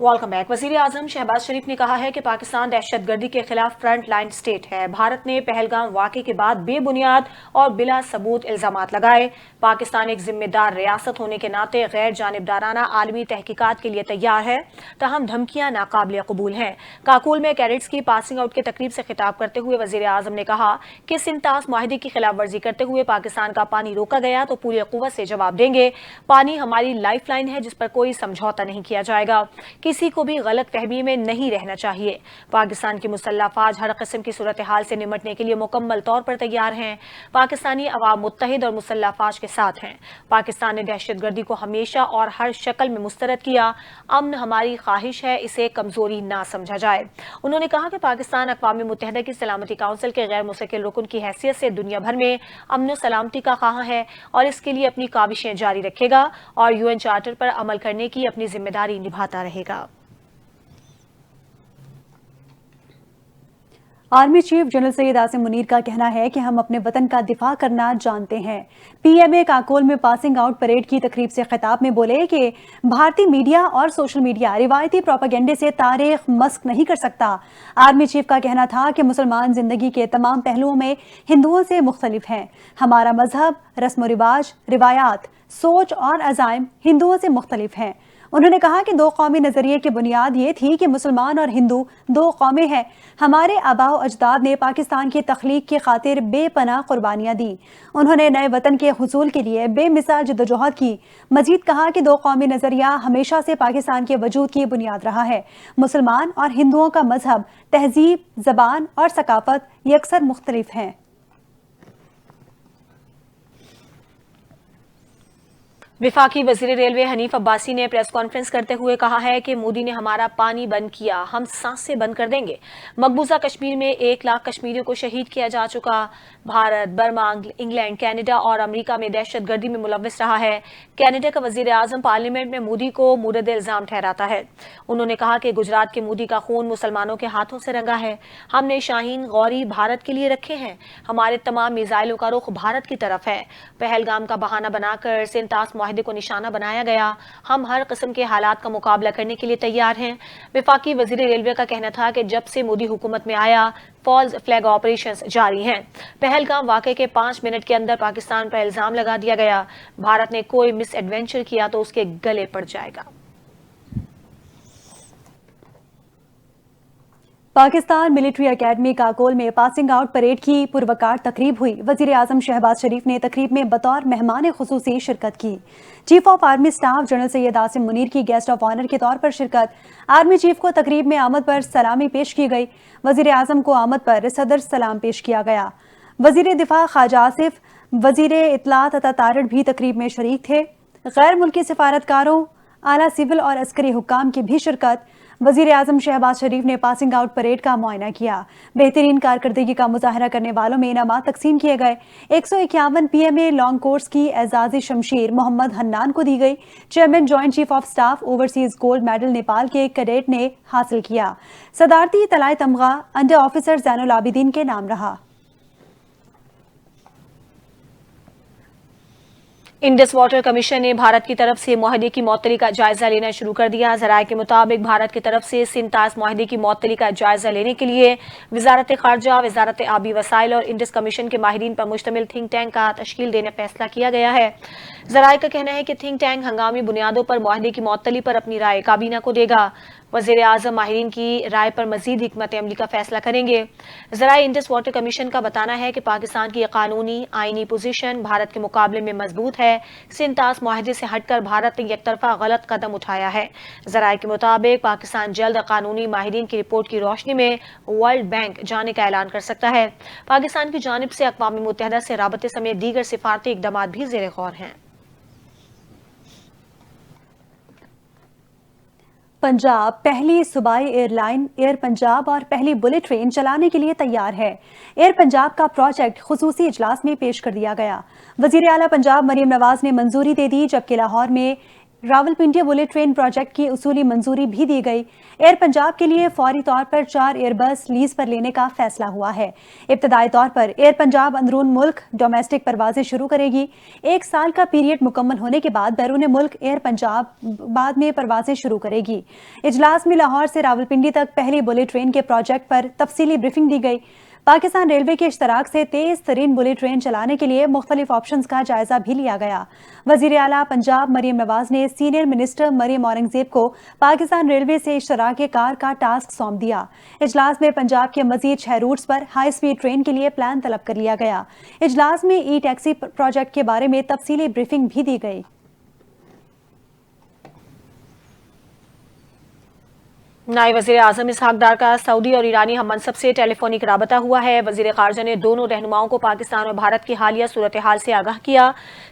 Welcome back. वजीर आजम शहबाज शरीफ ने कहा है कि पाकिस्तान दहशतगर्दी के खिलाफ फ्रंट लाइन स्टेट है। भारत ने पहलगाम वाक़े के बाद बेबुनियाद और बिला सबूत इल्जामात लगाए। पाकिस्तान एक जिम्मेदार रियासत होने के नाते गैर जानिबदाराना आलमी तहकीकात के लिए तैयार है, तहम धमकियां नाकाबिल कबूल हैं। काकुल में कैडेट्स की पासिंग आउट की तकरीब से खिताब करते हुए वजीर आजम ने कहा कि सिंतास माहिदे की खिलाफ वर्जी करते हुए पाकिस्तान का पानी रोका गया तो पूरी कुव्वत से जवाब देंगे। पानी हमारी लाइफ लाइन है जिस पर कोई समझौता नहीं किया जाएगा। किसी को भी गलत फहमी में नहीं रहना चाहिए। पाकिस्तान की मुसल्लह फौज हर किस्म की सूरत हाल से निमटने के लिए मुकम्मल तौर पर तैयार हैं। पाकिस्तानी अवाम मुत्तहिद और मुसल्लह फौज के साथ हैं। पाकिस्तान ने दहशतगर्दी को हमेशा और हर शक्ल में मुस्तरद किया। अमन हमारी ख्वाहिश है, इसे कमजोरी ना समझा जाए। उन्होंने कहा कि पाकिस्तान अक़वाम मुत्तहिदा की सलामती काउंसिल के गैर मुस्तकिल रुकन की हैसियत से दुनिया भर में अमन और सलामती का ख्वाह है और इसके लिए अपनी काविशें जारी रखेगा और UN चार्टर पर अमल करने की अपनी जिम्मेदारी निभाता रहेगा। Army chief general Syed Asim Munir का कहना है कि हम अपने वतन का दिफा करना जानते हैं। PMA काकोल में पासिंग आउट परेड की तकरीब से खिताब में बोले कि भारतीय मीडिया और सोशल मीडिया रिवायती प्रोपेगेंडे से तारीख मस्क नहीं कर सकता। आर्मी चीफ का कहना था कि मुसलमान जिंदगी के तमाम पहलुओं में हिंदुओं से मुख्तलिफ हैं। हमारा मजहब, रस्म रिवाज, रिवायात, सोच और अज़ाइम हिंदुओं से मुख्तलिफ हैं। उन्होंने कहा कि दो कौमी नजरिए की बुनियाद ये थी कि मुसलमान और हिंदू दो कौमें हैं। हमारे आबाओ अजदाद ने पाकिस्तान की तख्लीक की खातिर बेपनाह कुर्बानियां दी। उन्होंने नए वतन के हुसूल के लिए बेमिसाल जद्दोजहद की। मजीद कहा कि दो कौमी नजरिया हमेशा से पाकिस्तान के वजूद की बुनियाद रहा है। मुसलमान और हिंदुओं का मजहब, तहजीब, जबान और सकाफत यकसर मुख्तलिफ हैं। विफाकी वजीर रेलवे हनीफ अब्बासी ने प्रेस कॉन्फ्रेंस करते हुए कहा है कि मोदी ने हमारा पानी बंद किया, हम सांसें बंद कर देंगे। मकबूजा कश्मीर में 1 लाख कश्मीरियों को शहीद किया जा चुका। भारत, बर्मा, इंग्लैंड, कनाडा और अमेरिका में दहशतगर्दी में मुलव्वस रहा है। कनाडा का वजीर आजम पार्लियामेंट में मोदी को मुरद इल्जाम ठहराता है। उन्होंने कहा कि गुजरात के मोदी का खून मुसलमानों के हाथों से रंगा है। हमने शाहीन गौरी भारत के लिए रखे हैं। हमारे तमाम मिसाइलों का रुख भारत की तरफ है। पहलगाम का बहाना बनाकर सिंतास माहिदे को निशाना बनाया गया। हम हर किस्म के हालात का मुकाबला करने के लिए तैयार हैं। विफाकी वजीर रेलवे का कहना था कि जब से मोदी हुकूमत में आया फॉल्स फ्लैग ऑपरेशंस जारी हैं। पहलगाम वाक़े के 5 मिनट के अंदर पाकिस्तान पर इल्जाम लगा दिया गया। भारत ने कोई मिस एडवेंचर किया तो उसके गले पड़ जाएगा। पाकिस्तान मिलिट्री एकेडमी काकोल में पासिंग आउट परेड की पुरवकार तकरीब हुई। वजीर आजम शहबाज शरीफ ने तकरीब में बतौर मेहमान खुसूसी शिरकत की। Chief of army staff general Syed Asim Munir की गेस्ट ऑफ ऑनर के तौर पर शिरकत। आर्मी चीफ को तकरीब में आमद पर सलामी पेश की गई। वजीर आजम को आमद पर सदर सलाम पेश किया गया। वजीर दिफा ख्वाजा आसिफ, वजीर इत्तलात तथा तारड़ भी तकरीब में शरीक थे। गैर मुल्की सिफारतकारों, आला सिविल और अस्करी हुक्काम की भी शिरकत। वजीर आजम शहबाज शरीफ ने पासिंग आउट परेड का मुआयना किया। बेहतरीन कारकर्दगी का मुजाहरा करने वालों में इनामात तकसीम किए गए। 151 PMA लॉन्ग कोर्स की एजाजी शमशीर मोहम्मद हन्नान को दी गई। Chairman joint chief of staff overseas gold medal Nepal के एक कैडेट ने हासिल किया। सदारती तलाए तमगा अंडर ऑफिसर जैनुल आबिदीन के नाम रहा। इंडस वाटर कमीशन ने भारत की तरफ से मुआहदे की मअतली का जायजा लेना शुरू कर दिया। ज़राए के मुताबिक भारत की तरफ से सिंतास मुआहदे की मअतली का जायजा लेने के लिए वजारत खारजा, वजारत आबी वसाइल और इंडस कमीशन के माहिरीन पर मुश्तमिल थिंक टैंक का तश्कील देने फैसला किया गया है। ज़राए का कहना है कि थिंक टैंक हंगामी बुनियादों पर मुआहदे की मअतली पर अपनी राय काबीना को देगा। वज़ीर आज़म माहिरीन की राय पर मजीद हिकमत अमली का फैसला करेंगे। ज़राए इंडस वाटर कमीशन का बताना है कि पाकिस्तान की कानूनी आईनी पोजीशन भारत के मुकाबले में मजबूत है। सिंतास मुआहदे से हटकर भारत ने एकतरफा गलत कदम उठाया है। ज़राए के मुताबिक पाकिस्तान जल्द कानूनी माहिरीन की रिपोर्ट की रोशनी में वर्ल्ड बैंक जाने का ऐलान कर सकता है। पाकिस्तान की जानिब से अक़वाम मुत्तहिदा से राबते समेत दीगर सिफारती इक़दामात भी ज़ेर गौर हैं। पंजाब पहली सूबाई एयरलाइन एयर पंजाब और पहली बुलेट ट्रेन चलाने के लिए तैयार है। एयर पंजाब का प्रोजेक्ट खुसूसी इजलास में पेश कर दिया गया। वजीर आला पंजाब मरीम नवाज ने मंजूरी दे दी, जबकि लाहौर में रावलपिंडी बुलेट ट्रेन प्रोजेक्ट की उसूली मंजूरी भी दी गई। एयर पंजाब के लिए फौरी तौर पर 4 एयरबस लीज पर लेने का फैसला हुआ है। इब्तदाई तौर पर एयर पंजाब अंदरून मुल्क डोमेस्टिक परवाजें शुरू करेगी। 1 साल का पीरियड मुकम्मल होने के बाद बैरून मुल्क एयर पंजाब बाद में परवाजें शुरू करेगी। इजलास में लाहौर से रावलपिंडी तक पहली बुलेट ट्रेन के प्रोजेक्ट पर तफसीली ब्रीफिंग दी गई। पाकिस्तान रेलवे के इश्तराक से तेज तरीन बुलेट ट्रेन चलाने के लिए मुख्तलिफ ऑप्शंस का जायजा भी लिया गया। वजीर आला पंजाब मरीम नवाज ने सीनियर मिनिस्टर मरीम औरंगजेब को पाकिस्तान रेलवे से इश्तराक कार का टास्क सौंप दिया। इजलास में पंजाब के मजीद 6 रूट्स पर हाई स्पीड ट्रेन के लिए प्लान तलब कर लिया गया। इजलास में ई टैक्सी प्रोजेक्ट के बारे में तफसीली ब्रीफिंग भी दी गई। नायब वज़ीर आज़म इसहाक डार का सऊदी और ईरानी हम मनसब से टेलीफोनिक राबता हुआ है। वज़ीर ख़ारजा ने दोनों रहनुमाओं को पाकिस्तान और भारत की हालिया सूरत हाल से आगाह किया।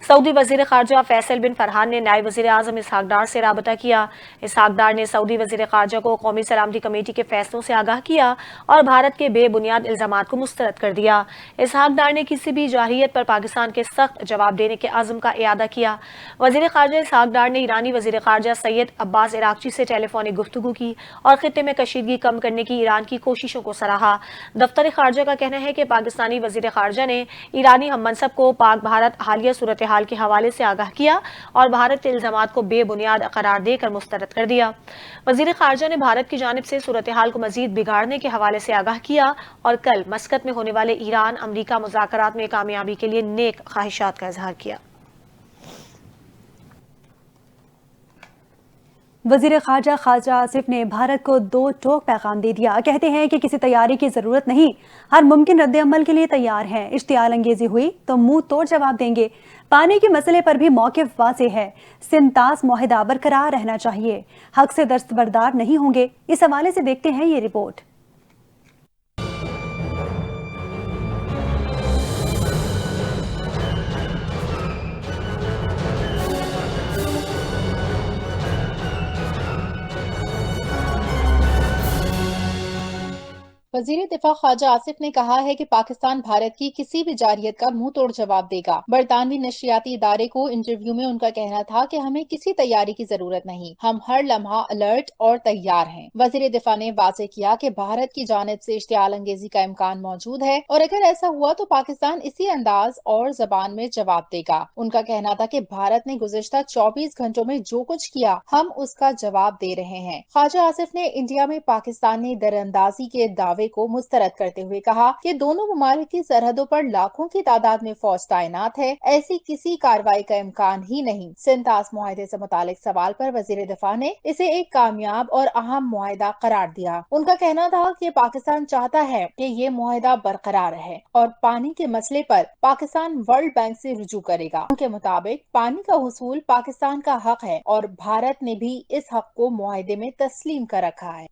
सऊदी वज़ीर ख़ारजा फैसल बिन फरहान ने नायब वज़ीर आज़म इसहाक डार से राबता किया। इसहाक डार ने सऊदी वज़ीर ख़ारजा को कौमी सलामती कमेटी के फैसलों से आगाह किया और भारत के बेबुनियाद इल्ज़ामात को मुस्तरद कर दिया। इसहाक डार ने किसी भी जारहियत पर पाकिस्तान के सख्त जवाब देने के अज़्म का इयादा किया। वज़ीर ख़ारजा इसहाक डार ने ईरानी वज़ीर ख़ारजा सैयद अब्बास इराक़ची से टेलीफोनिक गुफ्तगू की और खित्ते में कशीदगी कम करने की ईरान की कोशिशों को सराहा। दफ्तर खारजा का कहना है कि पाकिस्तानी वजीर खारजा ने ईरानी हम मनसब को पाक भारत हालिया सूरत हाल के हवाले से आगाह किया और भारत के इल्जामात को बेबुनियाद करार देकर मुस्तरद कर दिया। वजीर खारजा ने भारत की जानिब से सूरत हाल को मजीद बिगाड़ने के हवाले से आगाह किया और कल मस्कत में होने वाले ईरान अमरीका मुज़ाकरात में कामयाबी के लिए नेक ख्वाहिशात का इजहार किया। वज़ीर ख़ारजा ख्वाजा आसिफ ने भारत को 2 टोक पैगाम दे दिया। कहते हैं कि किसी तैयारी की ज़रूरत नहीं, हर मुमकिन रद्द-ए-अमल के लिए तैयार हैं। इश्तियाल अंगेज़ी हुई तो मुंह तोड़ जवाब देंगे। पानी के मसले पर भी मौक़िफ़ वाज़ेह है। सिंतास मुआहिदा बरकरार रहना चाहिए, हक से दस्तबरदार नहीं होंगे। इस हवाले से देखते हैं ये रिपोर्ट। वजीर दिफा ख्वाजा आसिफ ने कहा है कि पाकिस्तान भारत की किसी भी जारियत का मुंह तोड़ जवाब देगा। बरतानवी नशरियाती इदारे को इंटरव्यू में उनका कहना था कि हमें किसी तैयारी की जरूरत नहीं, हम हर लम्हा अलर्ट और तैयार हैं। वजीर दिफा ने वाज़ेह किया कि भारत की जानिब से इश्तियाल अंगेजी का इम्कान मौजूद है और अगर ऐसा हुआ तो पाकिस्तान इसी अंदाज और जबान में जवाब देगा। उनका कहना था कि भारत ने गुज़िश्ता 24 घंटों में जो कुछ किया हम उसका जवाब दे रहे हैं। ख्वाजा आसिफ ने इंडिया में पाकिस्तानी दरअंदाजी के दावे को मुस्तरद करते हुए कहा कि दोनों ममालिक की सरहदों पर लाखों की तादाद में फौज तैनात है, ऐसी किसी कार्रवाई का इम्कान ही नहीं। सिंतास मुआहिदे से मुतालिक सवाल पर वजीर दिफा ने इसे एक कामयाब और अहम मुआहिदा करार दिया। उनका कहना था कि पाकिस्तान चाहता है कि ये मुआहिदा बरकरार रहे और पानी के मसले पर पाकिस्तान वर्ल्ड बैंक से रुजू करेगा। उनके मुताबिक पानी का हुसूल पाकिस्तान का हक है और भारत ने भी इस हक को मुआहिदे में तस्लीम कर रखा है।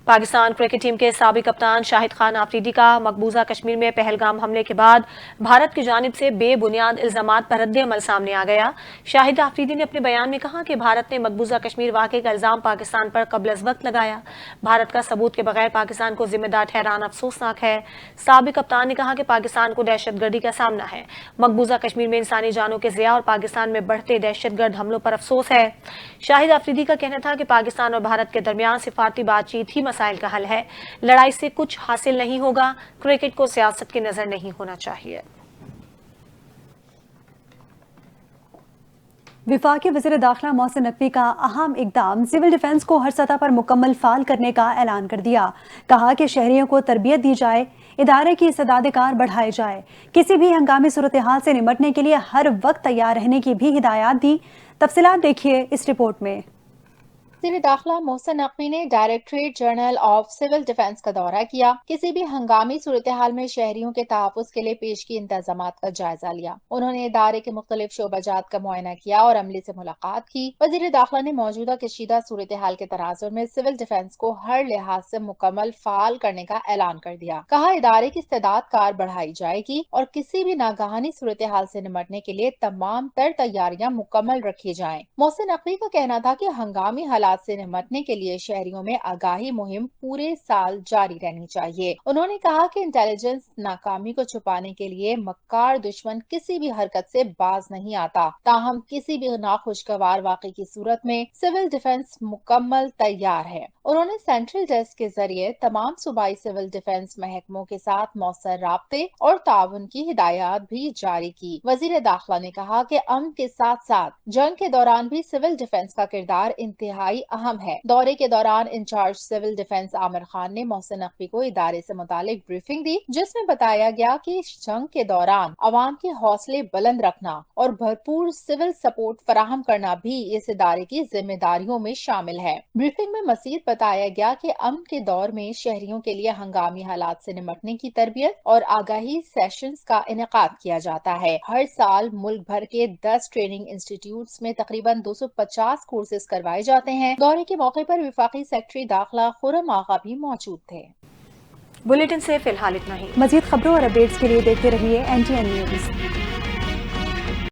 पाकिस्तान क्रिकेट टीम के साबिक कप्तान शाहिद खान आफरीदी का मकबूजा कश्मीर में पहलगाम हमले के बाद भारत की जानिब से बेबुनियाद इल्जामात पर रद्द-ए-अमल सामने आ गया। शाहिद आफरीदी ने अपने बयान में कहा कि भारत ने मकबूजा कश्मीर वाक़े का इल्जाम पाकिस्तान पर कबल अज़ वक्त लगाया। भारत का सबूत के बगैर पाकिस्तान को जिम्मेदार ठहराना अफसोसनाक है। साबिक कप्तान ने कहा कि पाकिस्तान को दहशतगर्दी का सामना है। मकबूजा कश्मीर में इंसानी जानों के ज़िया और पाकिस्तान में बढ़ते दहशतगर्द हमलों पर अफसोस है। शाहिद आफरीदी का कहना था कि पाकिस्तान और भारत के दरमियान सिफारती बातचीत ही मसाइल का हल है। लड़ाई से कुछ हासिल नहीं होगा। क्रिकेट को सियासत की नजर नहीं होना चाहिए। विफाकी वज़ीर दाखिला मोहसिन नकवी का अहम इकदाम सिविल डिफेंस को हर सतह पर मुकम्मल फाल करने का ऐलान कर दिया। कहा कि शहरियों को तरबियत दी जाए, इदारे की इस्तेदाद कार बढ़ाए जाए, किसी भी हंगामी सूरत हाल से निमटने के लिए हर वक्त तैयार रहने की भी हिदायत दी। तफसीलात देखिए इस रिपोर्ट में। वज़ीर दाखिला मोहसिन नकवी ने directorate general of civil defence का दौरा किया। किसी भी हंगामी सूरत हाल में शहरियों के तहफ़्फ़ुज़ के लिए पेशगी इंतजामात का जायजा लिया। उन्होंने इदारे के मुख्तलिफ शोबाजात का मुआयना किया और अमले से मुलाकात की। वज़ीर दाखिला ने मौजूदा कशीदा सूरत हाल के तनाज़ुर में सिविल डिफेंस को हर लिहाज से मुकम्मल फाल करने का ऐलान कर दिया। कहा इदारे की इस्तेदाद कार बढ़ाई जाएगी और किसी भी नागहानी सूरत हाल से निमटने के लिए तमाम तर तैयारियां मुकम्मल रखी जाएं। मोहसिन नकवी का कहना था कि हंगामी हालात حالات سے نمٹنے کے لیے شہریوں میں آگاہی مہم پورے سال جاری رہنی چاہیے۔ انہوں نے کہا کہ انٹیلیجنس ناکامی کو چھپانے کے لیے مکار دشمن کسی بھی حرکت سے باز نہیں آتا، تاہم کسی بھی ناخوشگوار واقعے کی صورت میں سول ڈیفنس مکمل تیار ہے۔ انہوں نے سینٹرل ڈیسک کے ذریعے تمام صوبائی سول ڈیفنس محکموں کے ساتھ مؤثر رابطے اور تعاون کی ہدایات بھی جاری کی۔ وزیر داخلہ نے کہا کہ امن کے ساتھ ساتھ جنگ کے دوران بھی سول ڈیفنس کا کردار انتہائی اہم ہے۔ دورے کے دوران incharge civil defence Aamir Khan نے محسن نقوی کو ادارے سے متعلق بریفنگ دی، جس میں بتایا گیا کہ جنگ کے دوران عوام کے حوصلے بلند رکھنا اور بھرپور سول سپورٹ فراہم کرنا بھی اس ادارے کی ذمہ داریوں میں شامل ہے۔ بریفنگ میں مزید بتایا گیا کہ امن کے دور میں شہریوں کے لیے ہنگامی حالات سے نمٹنے کی تربیت اور آگاہی سیشنز کا انعقاد کیا جاتا ہے۔ ہر سال ملک بھر کے 10 ٹریننگ انسٹیٹیوٹس میں تقریباً 250 کورسز کروائے جاتے ہیں۔ دورے کے موقع پر وفاقی سیکرٹری داخلہ خرم آغا بھی موجود تھے۔ بلیٹن سے فی الحال اتنا ہی۔ مزید خبروں اور اپڈیٹس کے لیے دیکھتے رہیے NTN نیوز۔